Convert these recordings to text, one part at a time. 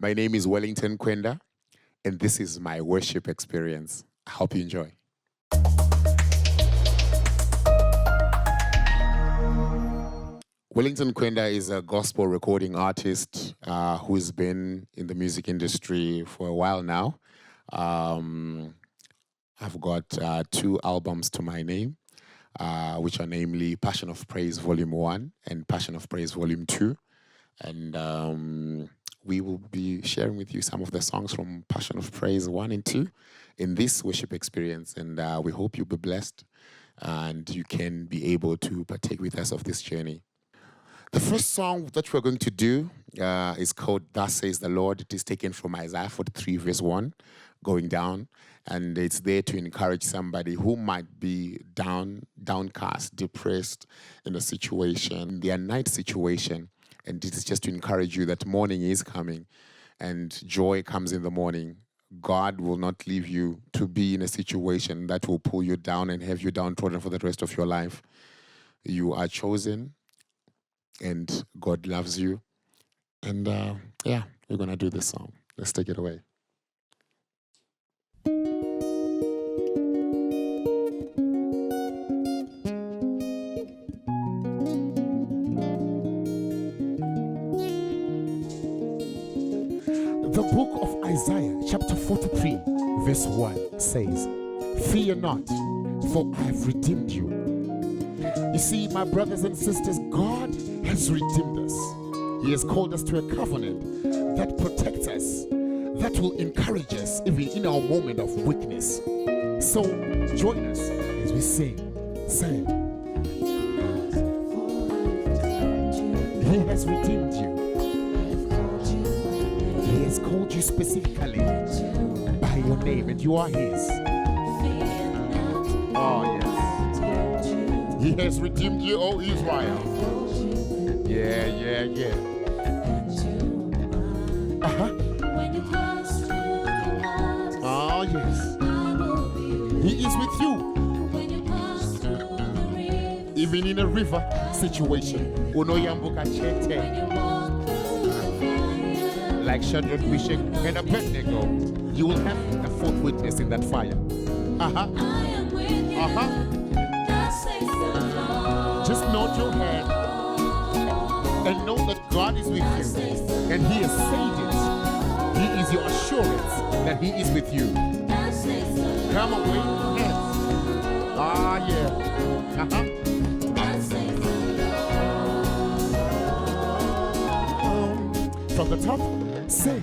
My name is Wellington Kwenda, and this is my worship experience. I hope you enjoy. Wellington Kwenda is a gospel recording artist who's been in the music industry for a while now. I've got 2 albums to my name, which are namely Passion of Praise Volume 1 and Passion of Praise Volume 2. And we will be sharing with you some of the songs from Passion of Praise 1 and 2 in this worship experience. And we hope you'll be blessed and you can be able to partake with us of this journey. The first song that we're going to do is called Thus Says the Lord. It is taken from Isaiah 43 verse 1, going down. And it's there to encourage somebody who might be downcast, depressed in a situation, their night situation. And it is just to encourage you that morning is coming and joy comes in the morning. God will not leave you to be in a situation that will pull you down and have you downtrodden for the rest of your life. You are chosen and God loves you. And yeah, we're going to do this song. Let's take it away. The book of Isaiah, chapter 43, verse 1 says, "Fear not, for I have redeemed you." You see, my brothers and sisters, God has redeemed us. He has called us to a covenant that protects us, that will encourage us even in our moment of weakness. So join us as we sing. Say, He has redeemed you. He has called you specifically by your name, and you are His. Oh, yes. He has redeemed you, O Israel. Yeah. Oh, yes. He is with you. Even in a river situation. Like Shadrach, Meshach, and Abednego, you will have a 4th witness in that fire. Just nod your head and know that God is with you, and He has said it. He is your assurance that He is with you. Come away from hands. Yeah. From the top, say,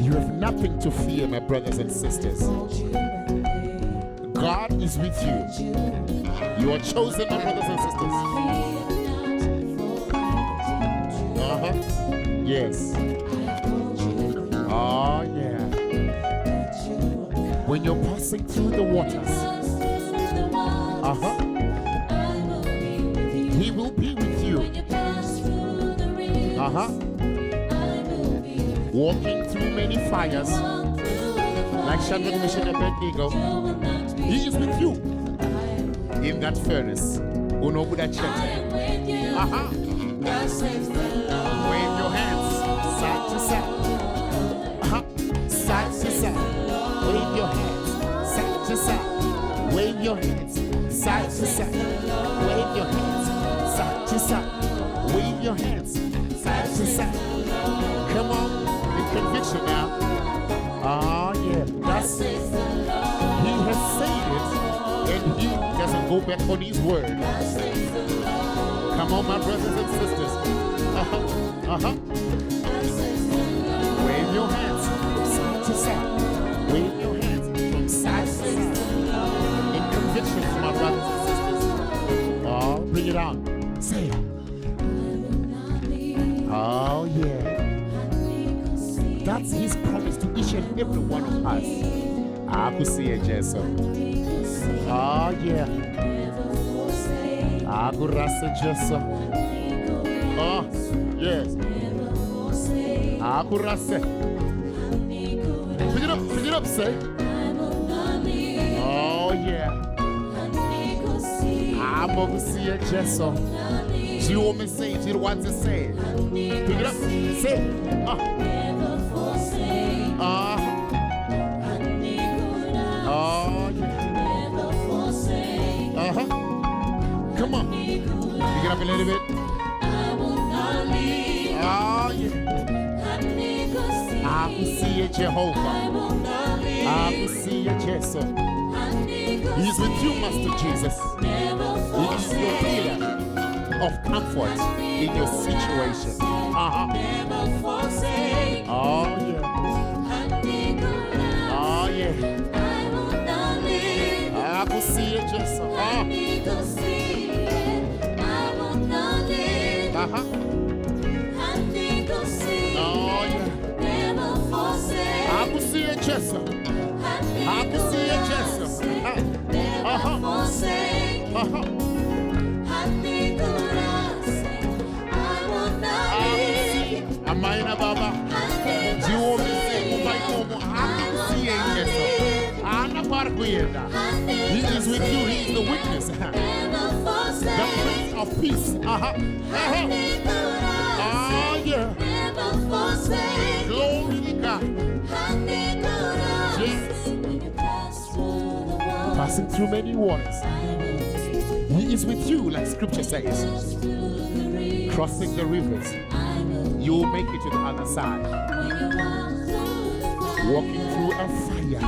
you have nothing to fear, my brothers and sisters. God is with you. You are chosen, my brothers and sisters. Yes. Oh, yeah. When you're passing through the waters, He will be with you. Walking through many fires, like Shadrach, Meshach, and Abednego, He is with you in that furnace. Wave your hands side to side. Side to side. Wave your hands side to side. Wave your hands side to side. Wave your hands side to side. Wave your hands side to side. Come on, in conviction now. Yeah, that's it. He has said it, and He doesn't go back on His word. Come on, my brothers and sisters. Wave your hands from side to side. Wave your hands from side to side. In conviction, my brothers and sisters. Bring it on. Say it. Oh, yeah. That's His promise to each and every one of us. I could see it, Jessa. Oh, yeah. I could rasa Jessa. Oh, yes. I could rasa. Pick it up, say. Oh, yeah. I'm going to see it, Jessa. Do you want me to say it? Do you want to say it? Pick it up. Say it. Never forsake. Oh, yeah. Never forsake. Come on. Pick it up a little bit. I will not leave. Oh, yeah. I can see you, Jehovah. I will not leave. I can see you, Jesus. He's with you, Master Jesus. Never He is your healer of comfort in your situation. Never forsake. Oh, yeah. Oh, yeah. I will not leave. I can see you, Jesus. I will not leave. Oh, yeah. Never forsake. I can see you, Jesus. I can see you, Jesus. Never forsake. I will not leave. Amaina Baba. Do you want me to say goodbye to him? I can see you, Jesus. Anna Parkuyenda. He is with you. He is the witness. Never The forsake. Prince of Peace. Oh, yeah. Never forsake. Glory to God. Jesus. Passing through many waters. He is with you, like scripture says. Crossing the rivers. You will make it to the other side. Walking through a fire.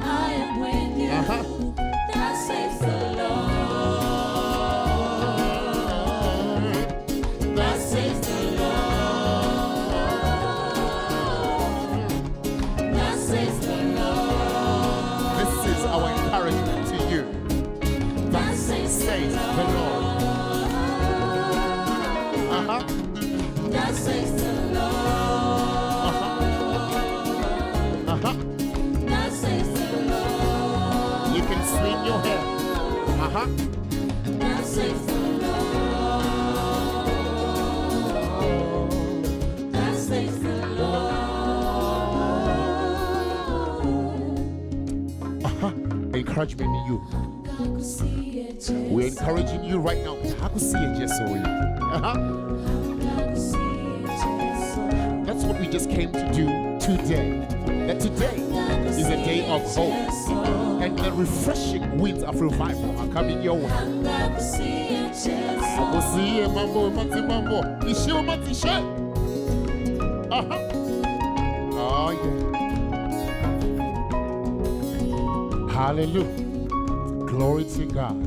I am with you. That says the Lord. That says the Lord. That says the Lord. This is our encouragement to you. That says Says the Lord. That says the Lord. That says the Lord. You can swing your hair. That says the Lord. That says the Lord. Encouragement in you. We're encouraging you right now. I can see it just so you. That's what we just came to do today. That today is a day of hope. And the refreshing winds of revival are coming your way. I will see you, mambo, mati, mambo. Isho, mati, she. Oh, yeah. Hallelujah. Glory to God.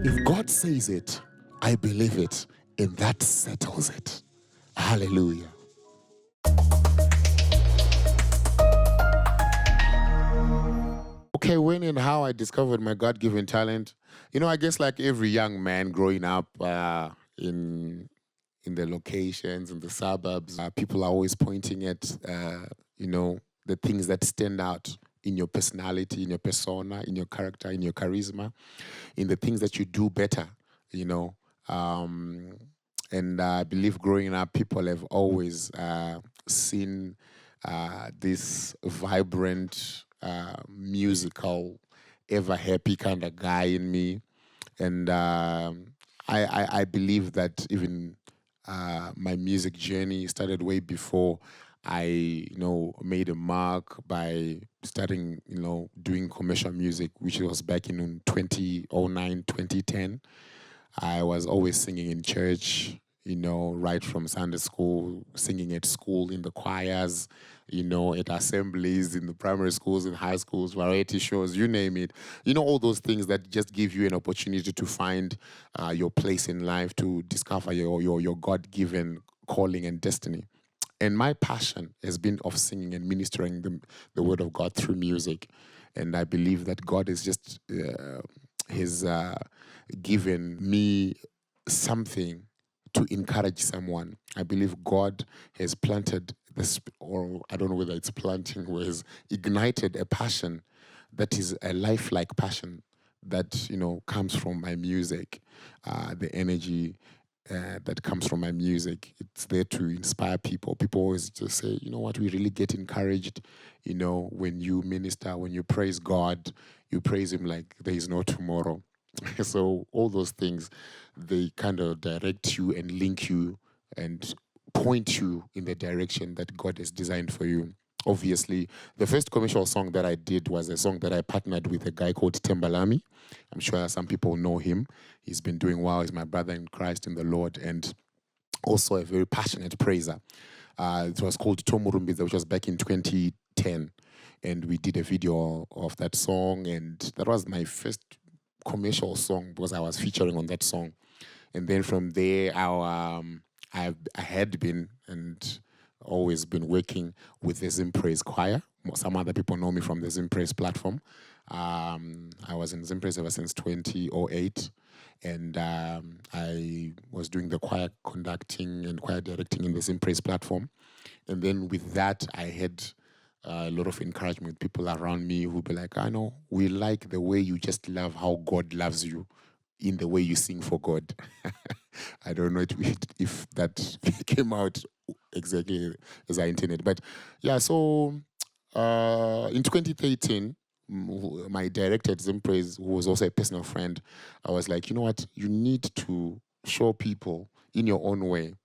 If God says it, I believe it, and that settles it. Hallelujah. Okay, when and how I discovered my God-given talent, I guess like every young man growing up in the locations, in the suburbs, people are always pointing at, the things that stand out in your personality, in your persona, in your character, in your charisma, in the things that you do better, And I believe growing up, people have always seen this vibrant, musical, ever happy kind of guy in me. And I believe that even my music journey started way before I, made a mark by starting, doing commercial music, which was back in 2009, 2010. I was always singing in church, right from Sunday school, singing at school, in the choirs, at assemblies, in the primary schools, in high schools, variety shows, you name it. All those things that just give you an opportunity to find your place in life, to discover your God-given calling and destiny. And my passion has been of singing and ministering the word of God through music. And I believe that God is just has given me something to encourage someone. I believe God has planted this, or I don't know whether it's planting, or has ignited a passion that is a lifelike passion that, comes from my music, the energy that comes from my music. It's there to inspire people. People always just say, you know what, we really get encouraged, you know, when you minister, when you praise God, you praise him like there is no tomorrow. So all those things, they kind of direct you and link you and point you in the direction that God has designed for you. Obviously, the first commercial song that I did was a song that I partnered with a guy called Tembalami. I'm sure some people know him. He's been doing well. He's my brother in Christ, in the Lord, and also a very passionate praiser. It was called Tomurumbiza, which was back in 2010. And we did a video of that song, and that was my first commercial song because I was featuring on that song. And then from there, I had been and always been working with the Zim Praise Choir. Some other people know me from the Zim Praise platform. I was in Zim Praise ever since 2008, and I was doing the choir conducting and choir directing in the Zim Praise platform. And then with that, I had a lot of encouragement with people around me who'd be like, I know, we like the way you just love how God loves you in the way you sing for God. I don't know if that came out exactly as I intended. But yeah, so in 2013, my director at Zim Praise, who was also a personal friend, I was like, you know what, you need to show people in your own way,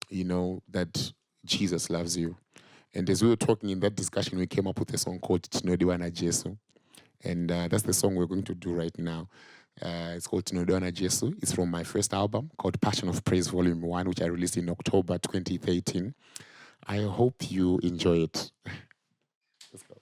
you know, that Jesus loves you. And as we were talking in that discussion, we came up with a song called Tinodiwana Jesu. And that's the song we're going to do right now. It's called Tinodiwana Jesu. It's from my first album called Passion of Praise Volume 1, which I released in October 2013. I hope you enjoy it. Let's go.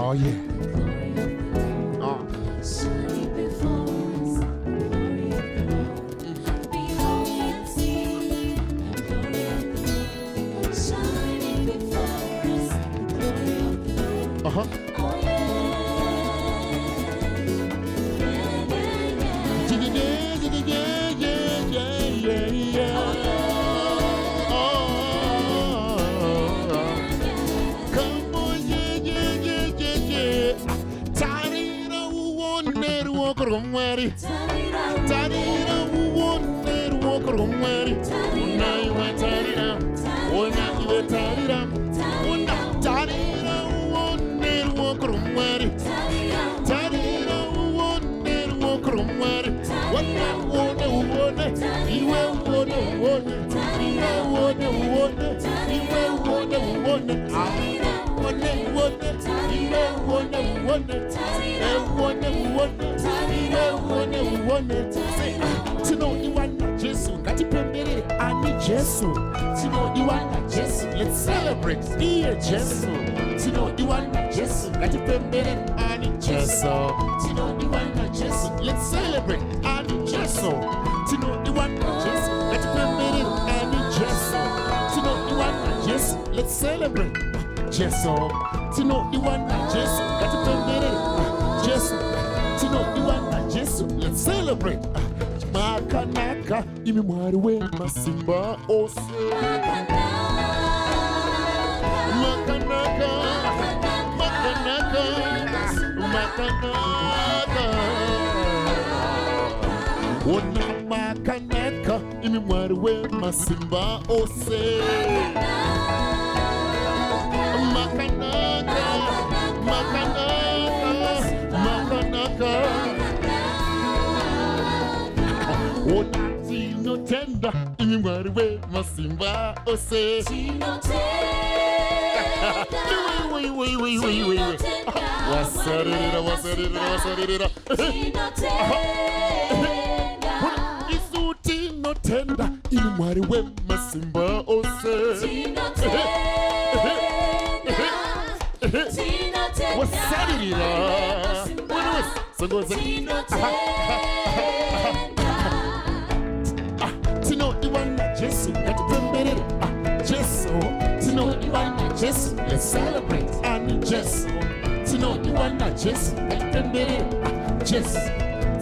Oh, yeah. Let's celebrate. Dear Jesus, Tinodiwana Jesu, Gati Pembere, Ani Jesu, Tinodiwana Jesu, let's celebrate. Ani Jesu, Tinodiwana Jesu, Gati Pembere, Ani Jesu, Tinodiwana Jesu, let's celebrate. Jesu, Tinodiwana Jesu, Gati Pembere, Jesu, Tinodiwana Jesu, let's celebrate. Makanaka, MWARI we masimba ose. Makanaka, Ona makanaka, MWARI we masimba ose. Makanaka. Ona tino tenda, MWARI we masimba ose. Tino tenda. Wait. What's it? Tino tenda. Isu tino tenda, MWARI we masimba ose. Tino tenda. Tino tenda. What's it? Tino tenda. Tinodiwana Jesu, Gati Just to know you are not just, let's celebrate. And just to know you are not just, just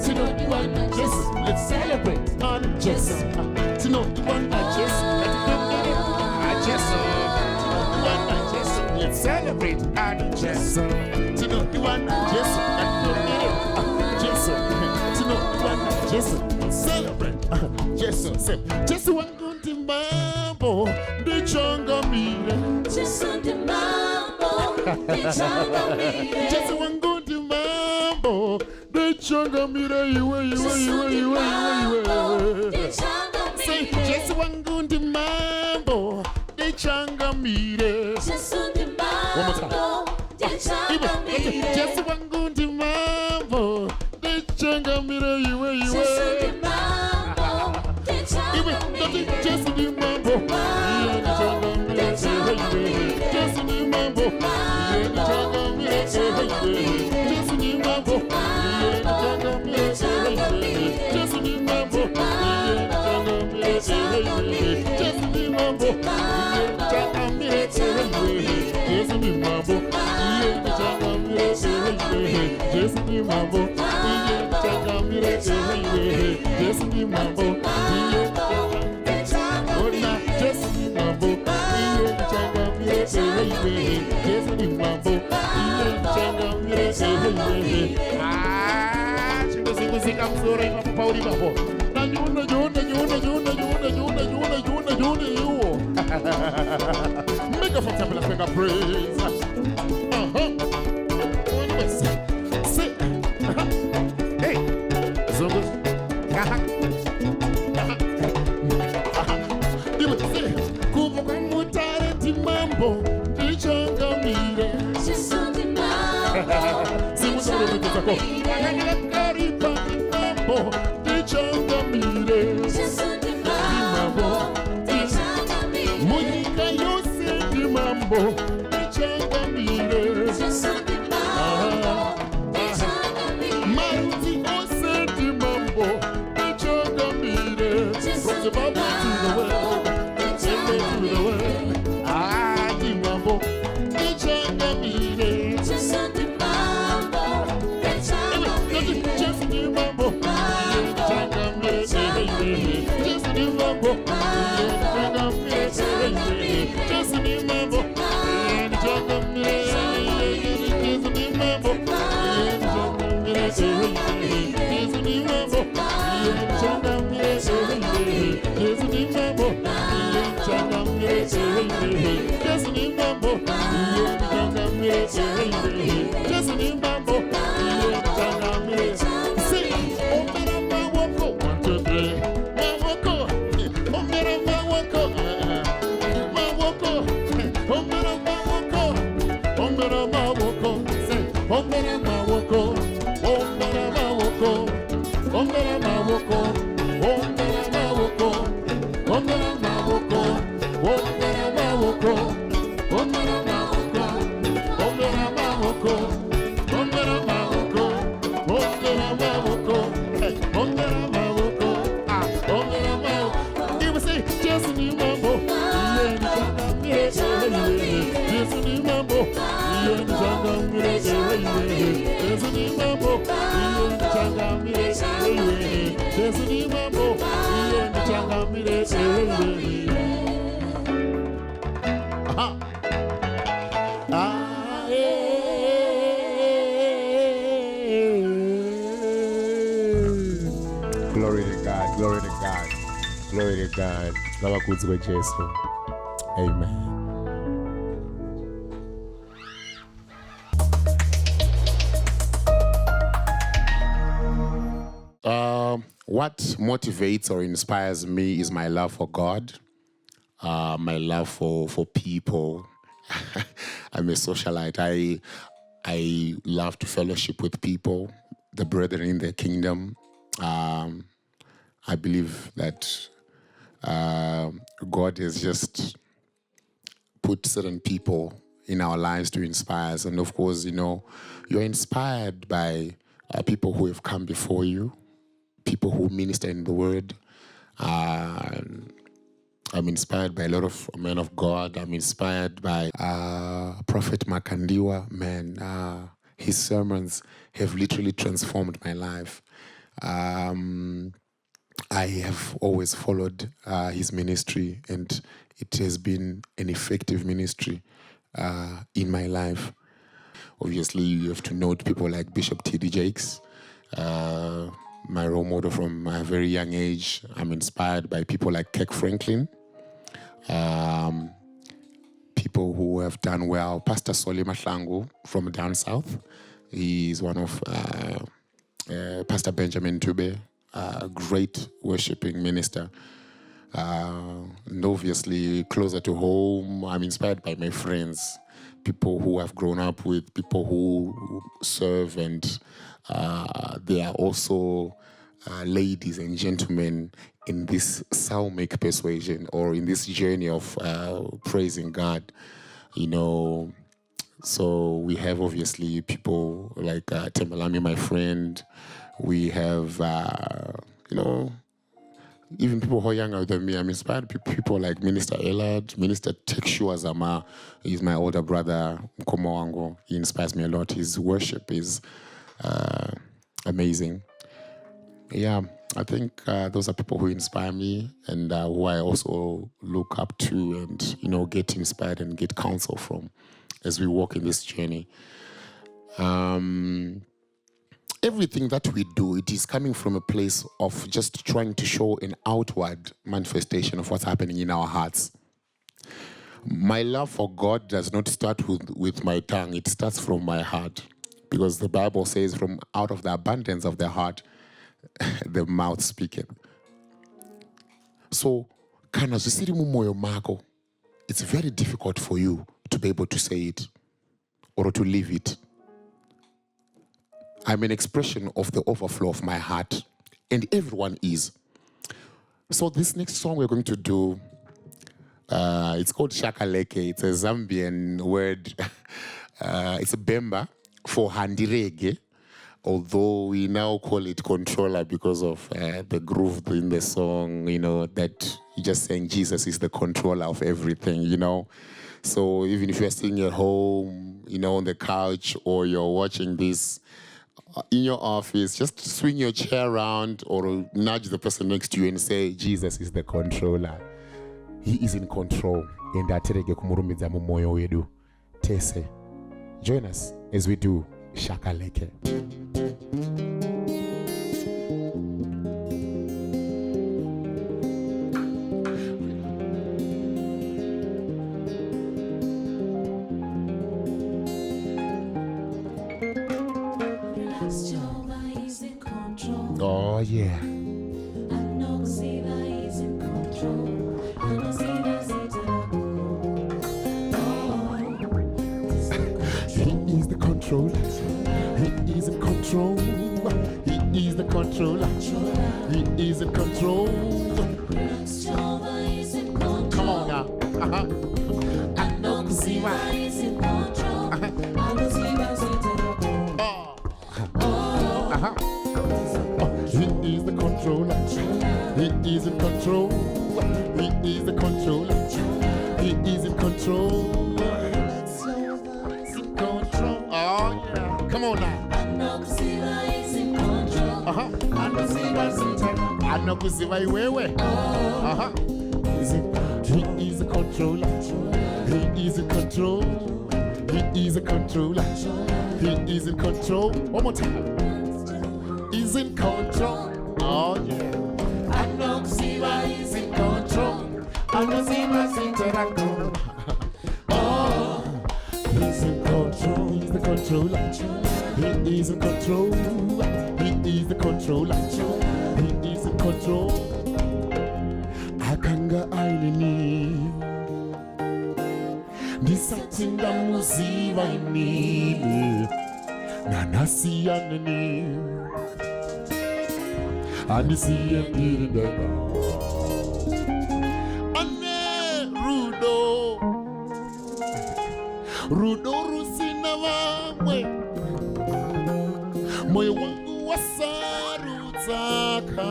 to know you are not just, let's celebrate. And just to know you are not just, just to know you are not just, let's celebrate. And just to know you are not just, just to know you are not just, celebrate. Just one good mambo, the chonga mire. Just on the mambo, the chonga mire. Just one good mambo, the chonga mire. Say, just one good mambo, the chonga mire. Just on the One more time. mambo, the chonga mire. Just one good mambo, the chonga mire. Just on the mambo, the chonga mire. Just the mambo, just the mambo, just the mambo, make a fantastic finger praise. Hey, so good. Mambo, the chonga mire. Just on the mambo, the chonga mire. Mambo, the chonga mire. Just on the mambo, the chonga mire. Monica, you say the mambo, the chonga mire. Just on the mambo, the chonga mire. Maruti, you say the mambo, the chonga mire. From the Bible to the world, the world. Ah, the mambo, the chonga mire. Just on the mambo, the chonga mire. Just the mambo, the chonga mire. Just the mambo, the chonga mire. Just the mambo, the chonga mire. Just the mambo, the chonga mire. Just the mambo, the chonga mire. Just the mambo, the chonga mire. Just the mambo, the chonga mire. Just the mambo, the chonga mire. Sing, omera mawoko, 1, 2, 3. Mawoko, omera mawoko, mawoko, omera mawoko, omera mawoko. Sing, omera mawoko, omera mawoko, omera mawoko, omera mawoko, omera mawoko, omera mawoko, omera mawoko, omera mawoko, omera mawoko, omera mawoko, omera mawoko, omera mawoko. He would say, just the mambo, just the mambo, just the mambo, Glory to God, glory to God, glory to God. Nabakuzwe Jesu. Amen. What motivates or inspires me is my love for God, my love for people. I'm a socialite. I love to fellowship with people, the brethren in the kingdom. I believe that God has just put certain people in our lives to inspire us. And of course, you're inspired by people who have come before you, people who minister in the word. I'm inspired by a lot of men of God. I'm inspired by Prophet Makandiwa. Man, his sermons have literally transformed my life. I have always followed his ministry, and it has been an effective ministry in my life. Obviously, you have to note people like Bishop T.D. Jakes, my role model from a very young age. I'm inspired by people like Kirk Franklin, people who have done well. Pastor Soli Mahlangu from down south. He is one of Pastor Benjamin Tube, a great worshiping minister. And obviously, closer to home, I'm inspired by my friends, people who I've grown up with, people who serve, and they are also ladies and gentlemen in this psalmic persuasion, or in this journey of praising God. You know, so we have obviously people like Tembalami, my friend. We have, you know, even people who are younger than me. I'm inspired by people like Minister Elad, Minister Tekshua Zama. He's my older brother, Mkomo Wango. He inspires me a lot. His worship is amazing. Yeah, I think those are people who inspire me, and who I also look up to, and, you know, get inspired and get counsel from as we walk in this journey. Everything that we do, it is coming from a place of just trying to show an outward manifestation of what's happening in our hearts. My love for God does not start with my tongue. It starts from my heart, because the Bible says, from out of the abundance of the heart, the mouth speaketh. So, it's very difficult for you to be able to say it or to live it. I'm an expression of the overflow of my heart, and everyone is. So this next song we're going to do, it's called SHAKALEKE. It's a Zambian word. It's a Bemba for handirege, although we now call it controller because of the groove in the song, you know, that you're just saying Jesus is the controller of everything, you know. So even if you're sitting at home, you know, on the couch, or you're watching this in your office, just swing your chair around or nudge the person next to you and say, Jesus is the controller. He is in control. And Tese. Join us as we do SHAKALEKE. Oh, yeah. He is the controller. He is in control. He is the controller. He is in control. Come on now. I know Kuziva is in control. He is the controller. He is in control. He is the controller. He is in control. In control. Oh yeah. Come on now. I know Kuziva is in control. I know Kuziva is in control. I know Kuziva iwewe. He is the controller. He is in control. He is a controller. He is in control. One more time. He's in control. Oh yeah. I know Kuziva is in control. I know Kuziva's in control. Oh, he's in control. He's the controller. He is in control. He is the controller. He is in control. Akanga ainini. Nisatinda muziva ini. Nanasi yanini. And you see him eating the Ane Rudo Rudo Rusina Wamwe Moyo wangu wasarutaka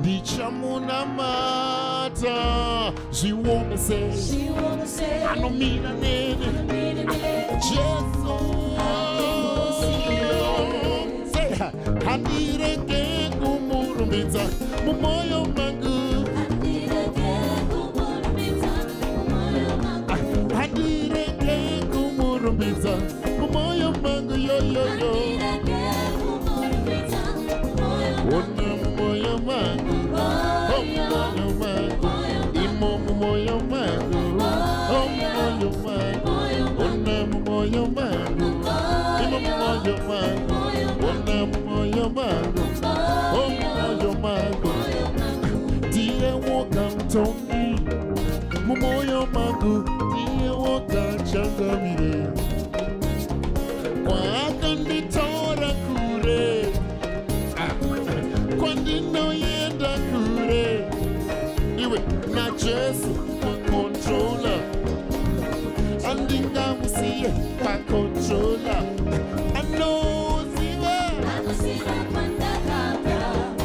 Nichamuna mata. She wanna say. I don't mean a name. Jesus. Say, Handireke kumurumbiza. Mumoyo mangu. Handireke kumurumbiza. Mumoyo mangu yo yo yo. Mumoyo mangu. Mumoyo mangu. Imo mumoyo mangu. Mumoyo mangu. Mumoyo mangu. Imo mumoyo mangu. Mumoyo mangu. Mumoyo mangu. Dear walk Tony. Mumoyo mangu. Dear walk Changamire. Wakandi tora kure. Kwandino yenda kure. Iwe na just controller. Andinga musiye pa controller. I know Ziva.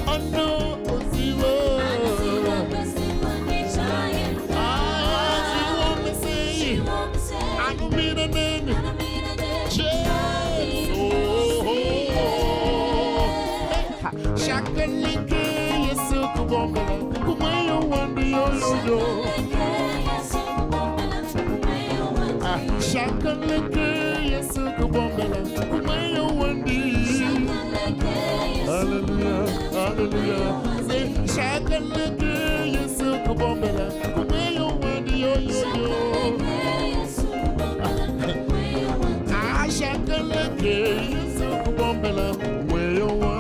I know Ziva. She wanna say. I don't mean a name. Shakaleke, yes, Kubombala, Kumayo, one yo. Shakaleke, yes, Kubombala, Kumayo, one Hallelujah, hallelujah. Say, Shakaleke, yes, Kubombala, Kumayo, one yo. Shakaleke, yes, Kubombala, Kumayo, one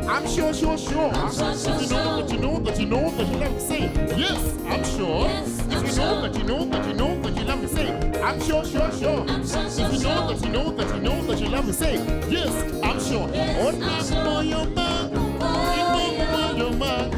I'm sure. If you know that you love me, say, yes, I'm sure. If you know that you love me, say, I'm sure. If you know that you love me, say, yes, I'm sure. Oh, now your man, your man, your man,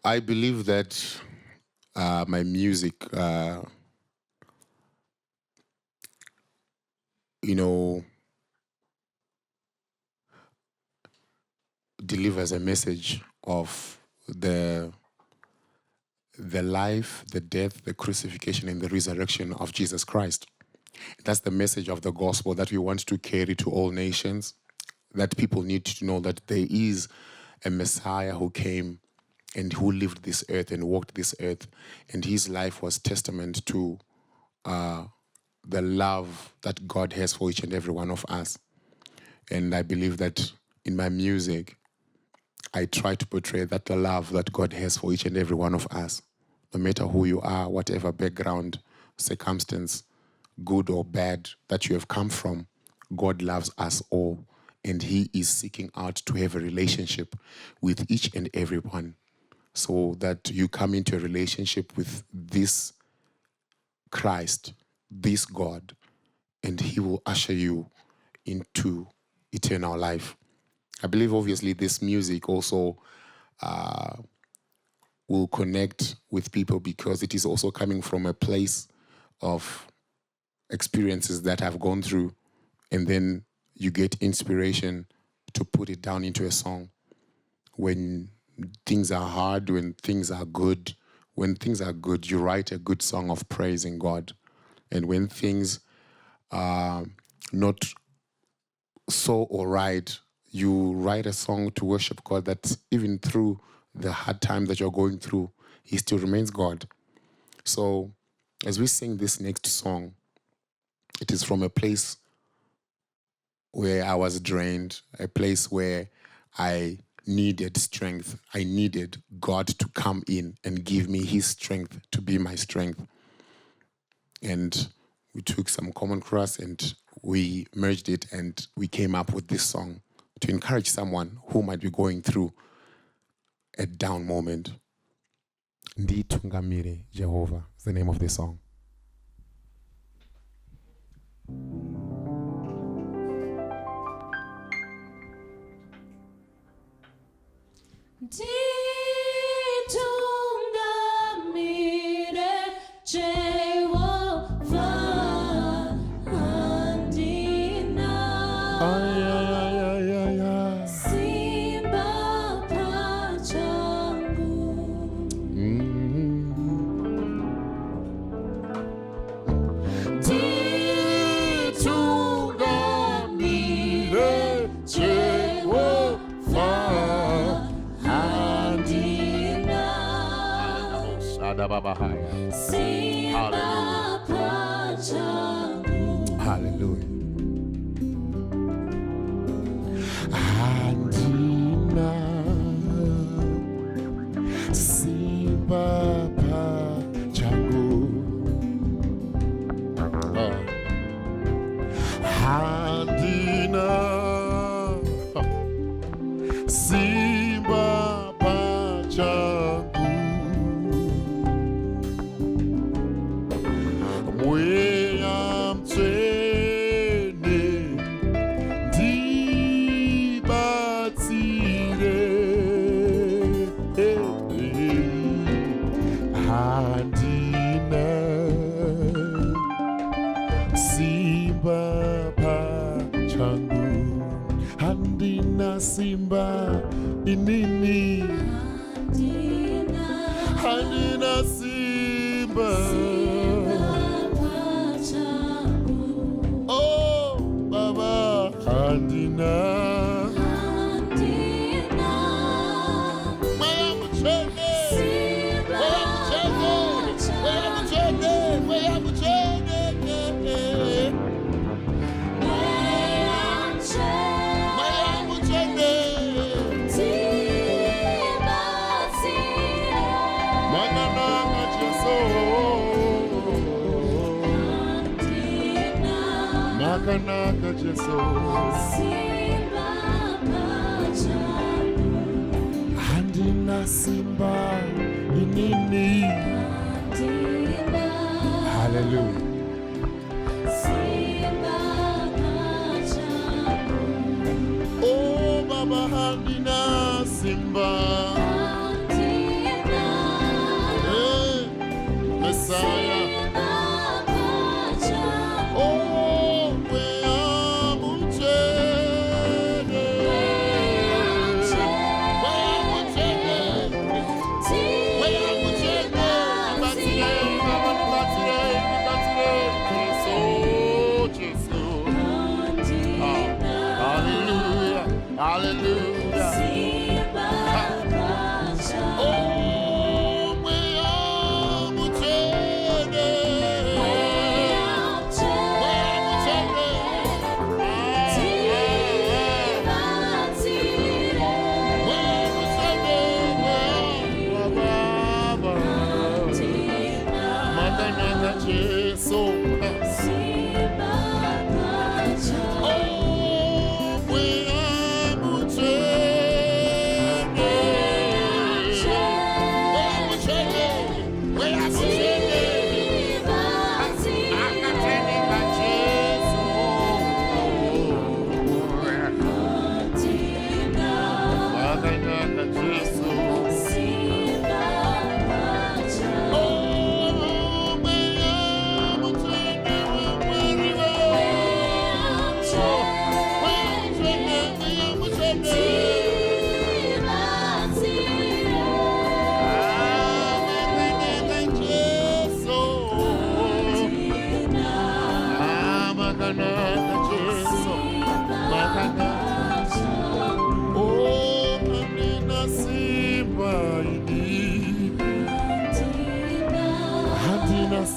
I believe that my music delivers a message of the life, the death, the crucifixion, and the resurrection of Jesus Christ. That's the message of the gospel that we want to carry to all nations, that people need to know that there is a Messiah who came and who lived this earth and walked this earth, and his life was testament to the love that God has for each and every one of us. And I believe that in my music, I try to portray that love that God has for each and every one of us. No matter who you are, whatever background, circumstance, good or bad that you have come from, God loves us all. And he is seeking out to have a relationship with each and every one, so that you come into a relationship with this Christ, this God, and he will usher you into eternal life. I believe obviously this music also will connect with people because it is also coming from a place of experiences that I've gone through, and then you get inspiration to put it down into a song. When things are hard, when things are good, you write a good song of praising God. And when things are not so all right, you write a song to worship God, that even through the hard time that you're going through, he still remains God. So as we sing this next song, it is from a place where I was drained, a place where I needed strength. I needed God to come in and give me his strength to be my strength. And we took some common cross and we merged it, and we came up with this song to encourage someone who might be going through a down moment. Nditungamire Jehovah is the name of the song. Nditungamire Jehovah, andina simba pachangu. Nditungamire Jehovah, andina simba pachangu. Hallelujah. Andina simba pachangu. Andina simba pachangu. Simba inini handina simba oh baba handina Makanaka Jesu simba pachangu. Handina simba inini. Hallelujah. Simba pachangu. Oh Baba handina simba. Andina Messiah. simba pachangu. Oh where Jesu.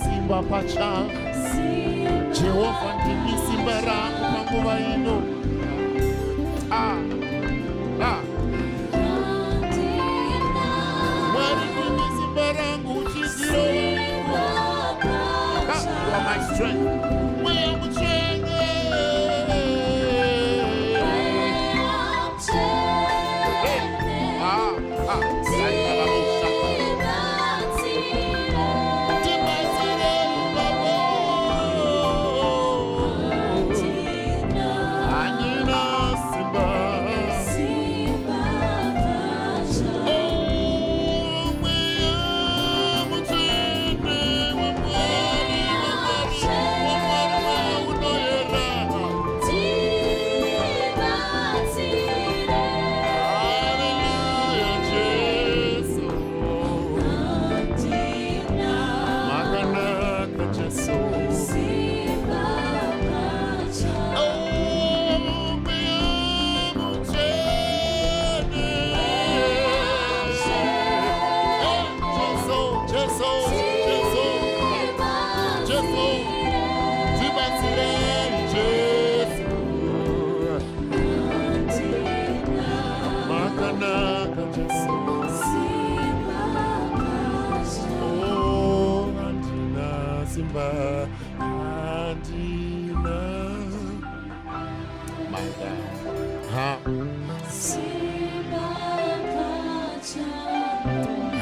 Simba pacha Jehovah ndimi simba rangu panguva ino. Mwari ndimi simba rangu uchiziro. You are my strength.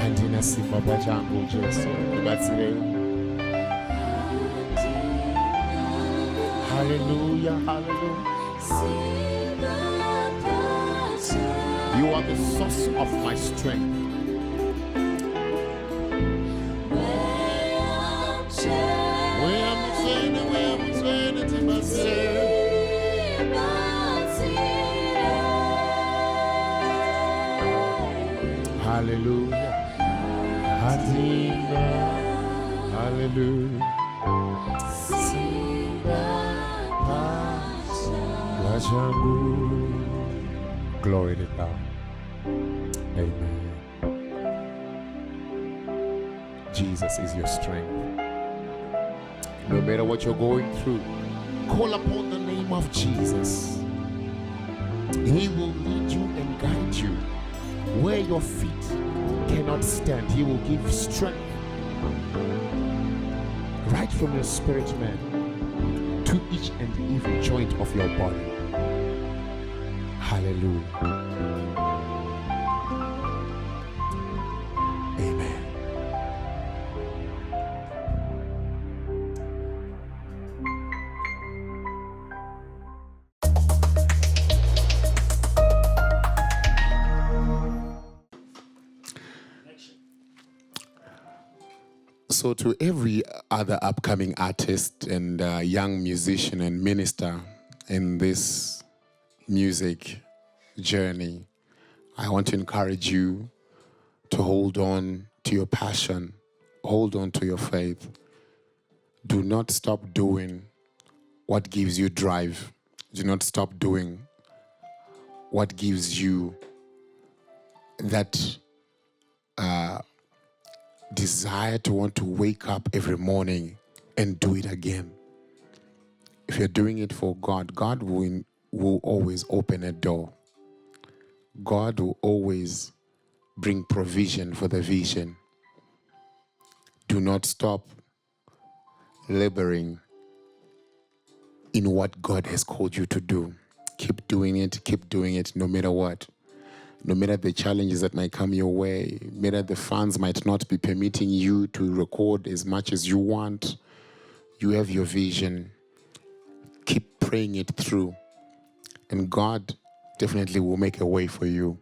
Andina simba pachangu Jesu ndibatsire. Hallelujah, hallelujah. You are the source of my strength. Hallelujah. Hallelujah. Glory to God. Amen. Jesus is your strength. No matter what you're going through, call upon the name of Jesus. He will lead you and guide you where your feet cannot stand. He will give strength right from your spirit man to each and every joint of your body. Hallelujah. Amen. So to every other upcoming artist and young musician and minister in this music journey, I want to encourage you to hold on to your passion, hold on to your faith. Do not stop doing what gives you drive. Do not stop doing what gives you that desire to want to wake up every morning and do it again. If you're doing it for God, God will always open a door. God will always bring provision for the vision. Do not stop. laboring in what God has called you to do. Keep doing it no matter what. No matter the challenges that might come your way, no matter the funds might not be permitting you to record as much as you want. You have your vision. Keep praying it through. And God definitely will make a way for you.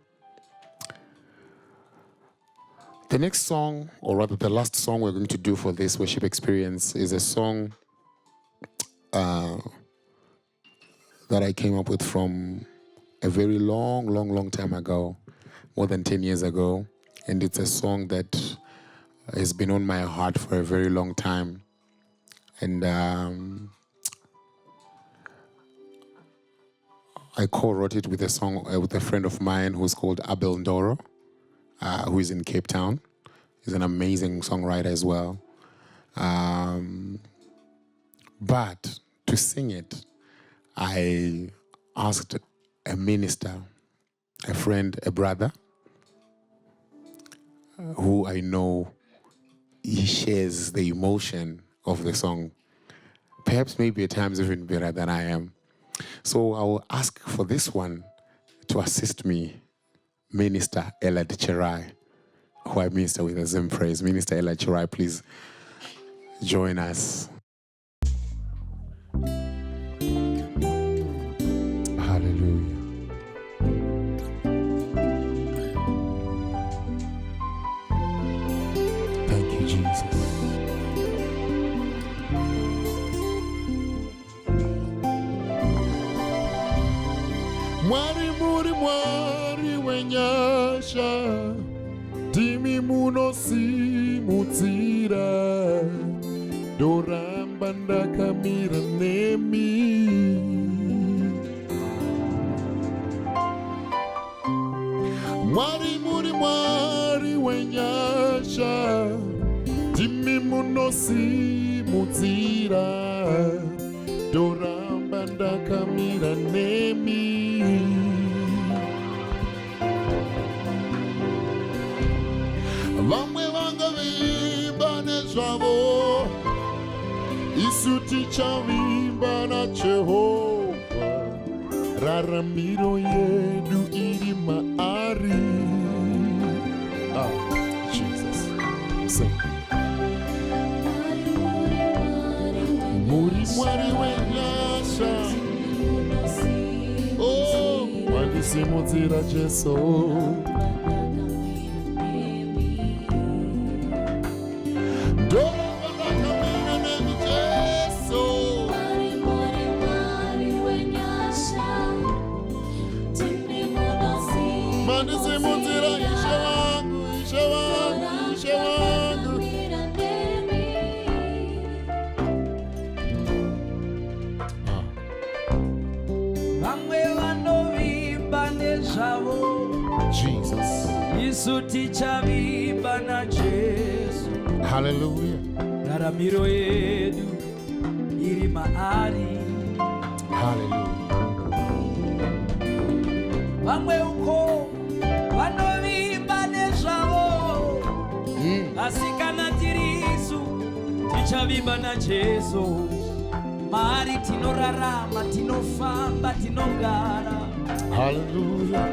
The next song, or rather the last song we're going to do for this worship experience, is a song that I came up with from a very long time ago, more than 10 years ago. And it's a song that has been on my heart for a very long time. And I co-wrote it with a friend of mine who's called Abel Ndoro, who is in Cape Town. He's an amazing songwriter as well. But to sing it, I asked a minister, a friend, a brother, who I know he shares the emotion of the song. Perhaps maybe at times even better than I am. So I will ask for this one to assist me, Minister Ella Chirai, who I minister with as in praise. Minister Ella Chirai, please join us. Hallelujah. Thank you, Jesus. Mwari wenyasha Timi muno si mutira Doramba ndakamira nemi Mwari wenyasha Timi muno si mutira Doramba ndakamira nemi Vamwe vanga vimba nezvavo Isu tichavimba na Jehova Raramiro yedu iri maari Jesus Sing Mwari wenyasha Oh Wandisimudzira Jesu Jesus. Hallelujah. Hallelujah. Vamwe uko vanovimba nezvavo asikana tirisu tichavimba naJesu maari tinorarama tinofamba tinogara. Hallelujah.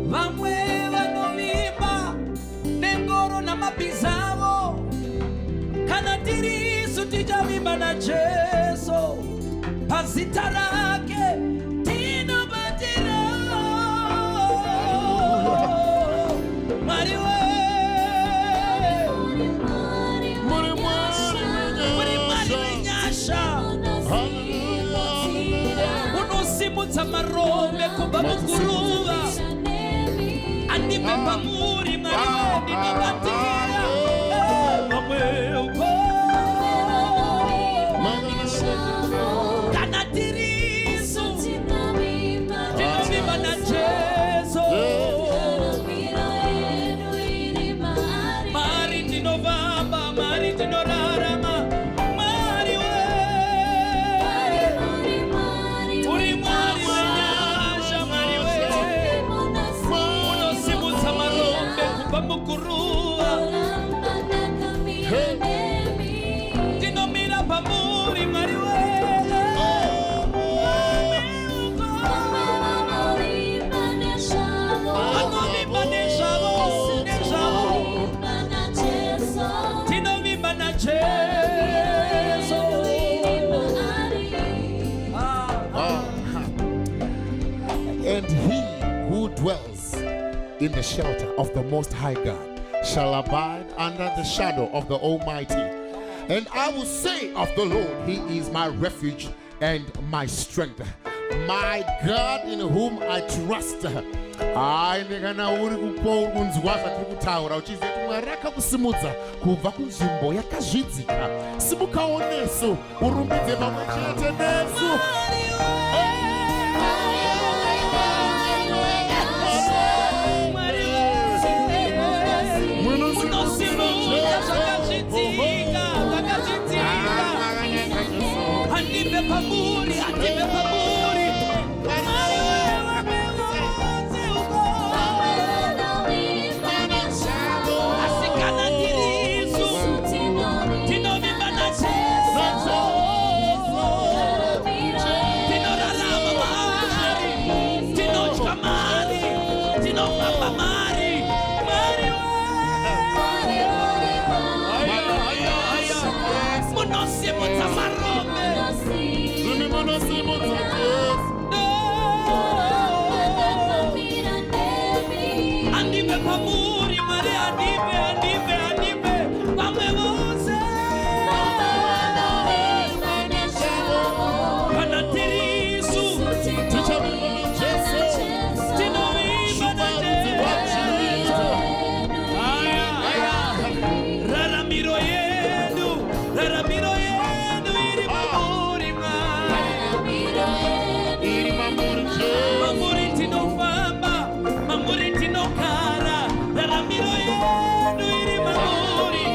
Vamwe vanovimba nengoro namabhizavo kana tirisu tichavimba naJesu pazita rake tinobatira. Mwari wenyasha unosimudza marombe kubva muguruva andipe pamuri Mwari ndinobatira. Vamwe uko kana tirisu tinovimba naJesu Mwari tinovamba Mwari tinorarama. Mwari uri Mwari wenyasha Mwari unosimudza marombe kubva muguruva in the shelter of the Most High God shall abide under the shadow of the Almighty. And I will say of the Lord, He is my refuge and my strength, my God in whom I trust. Ai ndikana uri kunzwa zvatiri kutaura uchiziva kuti Mwari akakusimudza kubva kunzvimbo yakazvidzika. Simukawo nesu urumbidze pamwe chete nesu. Andive pamuri, andive pamuri. Asikana ndirisu, tinovimba na Jesu. Tinorarama Mari, tinotya Mari, tinofamba Mari. Munosimudza marome. Andive pamuri, Mari, andive, andive, andive. Vamwe vose. Kana tirisu, tinovimba na Jesu. Aya, aya. Raramiro yedu, raramiro yedu iri mamuri Mwari. Mamuri tinofamba, mamuri tinokara. Raramiro yedu iri mamuri.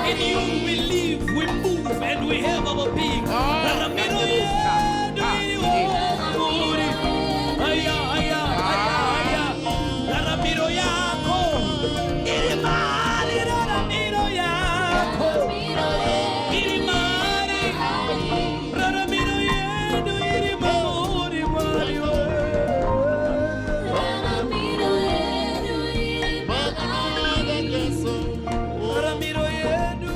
In you we live, we move, and we have our being. Raramiro yedu iri mamuri. Aya, aya, aya, aya. Raramiro yako iri Mari, raramiro yako iri Mari. Raramiro yedu iri mamuri Mwari. Raramiro yedu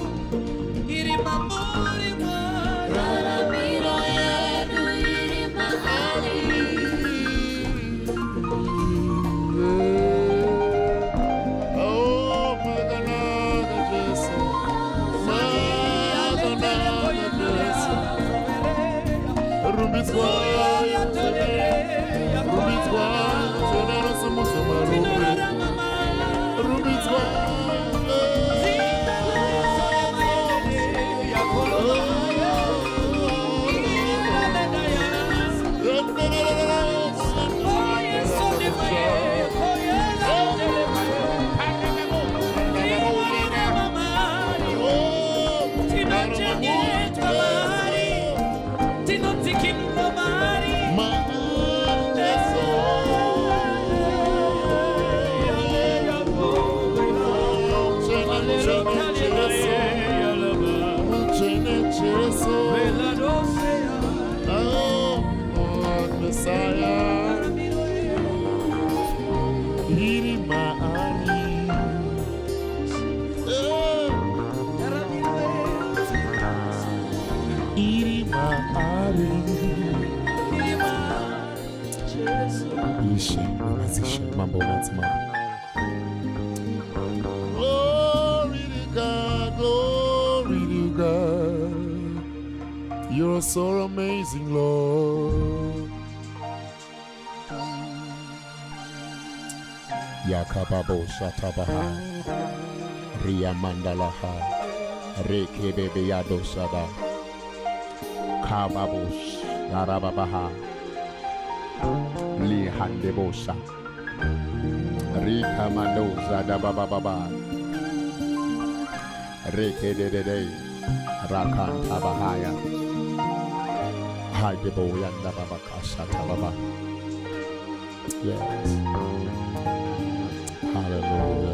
iri mamuri Mwari. Oh, Messiah, Iri Ma'ari, Iri Ma'ari, Ishe, Mazisha, Mambo Matzma. Glory to God, glory to God. You're so amazing, Lord. Yakababo Shatabaha Ria Mandalaha Reke Bebe Yado Sada Kababush Yarababaha Li Handebosa Rika Mando Zada Baba Baba Reke de Rakan Tabahaya Haidebo Yanda Baba Kasata Baba. Yes. Hallelujah.